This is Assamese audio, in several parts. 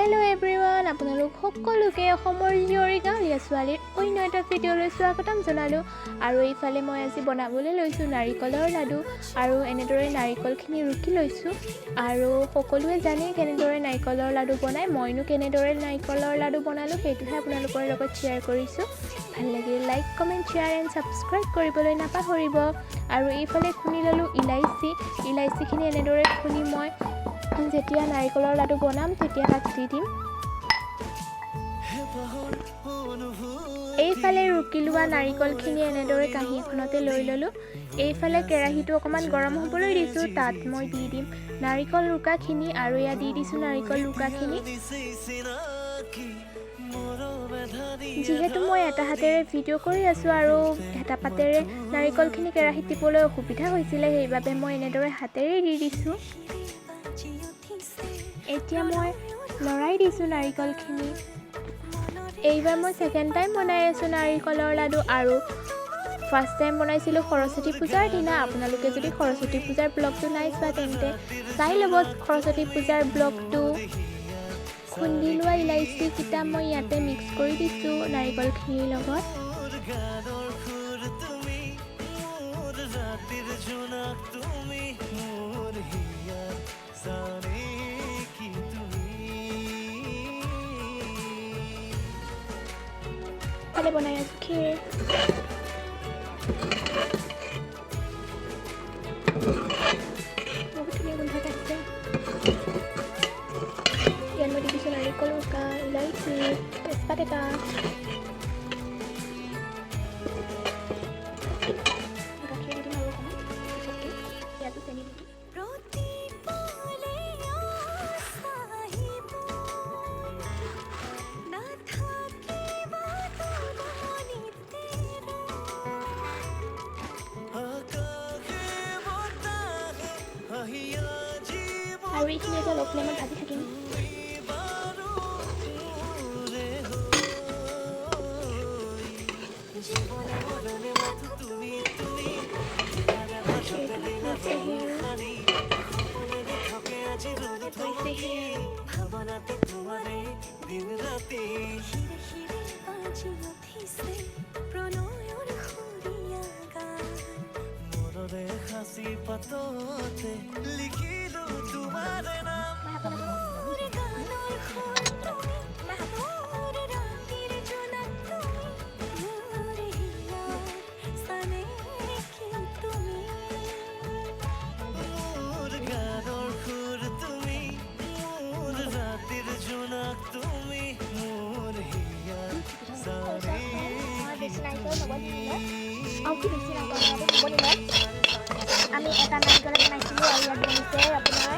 Hello everyone, আপোনালোক সকলোকে অসমৰ জীয়ৰী গাঁৱলীয়া ছোৱালীৰ অন্য এটা ভিডিঅ'লৈ স্বাগতম জনালোঁ। আৰু এইফালে মই আজি বনাবলৈ লৈছোঁ নাৰিকলৰ লাডু আৰু এনেদৰে নাৰিকলখিনি ৰুকি লৈছোঁ। আৰু সকলোৱে জানে কেনেদৰে নাৰিকলৰ লাডু বনায়, মইনো কেনেদৰে নাৰিকলৰ লাডু বনালোঁ সেইটোহে আপোনালোকৰ লগত শ্বেয়াৰ কৰিছোঁ। ভাল লাগিলে like, comment, share and subscribe কৰিবলৈ নাপাহৰিব। আৰু এইফালে খুন্দি ল'লোঁ ইলাইচিখিনি এনেদৰে খুন্দি মই যেতিয়া নাৰিকলৰ লাডু বনাম তেতিয়া তাত দি দিম। এইফালে ৰুকি লোৱা নাৰিকলখিনি এনেদৰে কাঁহী এখনতে লৈ ল'লোঁ। এইফালে কেৰাহীটো অকণমান গৰম হ'বলৈ দিছোঁ, তাত মই দি দিম নাৰিকল ৰুকাখিনি আৰু এয়া দি দিছোঁ নাৰিকল ৰুকাখিনি। যিহেতু মই এটা হাতেৰে ভিডিঅ' কৰি আছোঁ আৰু এটা পাতেৰে নাৰিকলখিনি কেৰাহীত দিবলৈ অসুবিধা হৈছিলে, সেইবাবে মই এনেদৰে হাতেৰে দি দিছোঁ। এতিয়া মই লৰাই দিছোঁ নাৰিকলখিনি। এইবাৰ মই ছেকেণ্ড টাইম বনাই আছোঁ নাৰিকলৰ লাডু আৰু ফাৰ্ষ্ট টাইম বনাইছিলোঁ সৰস্বতী পূজাৰ দিনা। আপোনালোকে যদি সৰস্বতী পূজাৰ ব্লগটো নাই চোৱা তেন্তে চাই ল'ব সৰস্বতী পূজাৰ ব্লগটো। খুন্দি লোৱা ইলাইচিকেইটা মই ইয়াতে মিক্স কৰি দিছোঁ নাৰিকলখিনিৰ লগত। ফালে বনাই আছোঁ ক্ষীৰ। বহুত ধুনীয়া গোন্ধ এটা আছে। ইয়াত মই দি দিছোঁ নাৰিকল ৰুকা, ইলাইচি, তেজপাত এটা। গাখীৰ দি দিম আৰু অকণমান পিছতকৈ। ইয়াতো চেনি দি দিম। আৰু এইখিনি এতিয়া ল' ফ্লেমত ভাজি থাকিম। আমি এটা নাৰিকল বনাইছিলোঁ আৰু ইয়াত বনিছে আপোনাৰ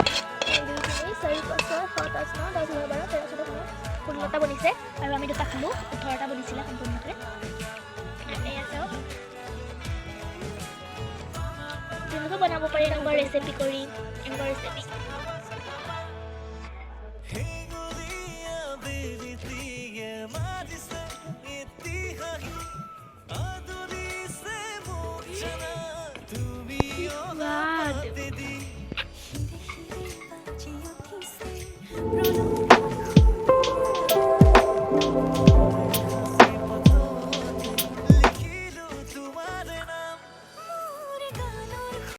2, 3, 4, 5, 6, 7, 8, 9, 10, 11, 12, 13, 14, 15টা বনিছে আৰু আমি দুটা খালোঁ। 18টা বনিছিলে সম্পূৰ্ণকৈ। এয়া চাওক, তেনেকৈ বনাব পাৰি এনেকুৱা ৰেচিপি কৰি।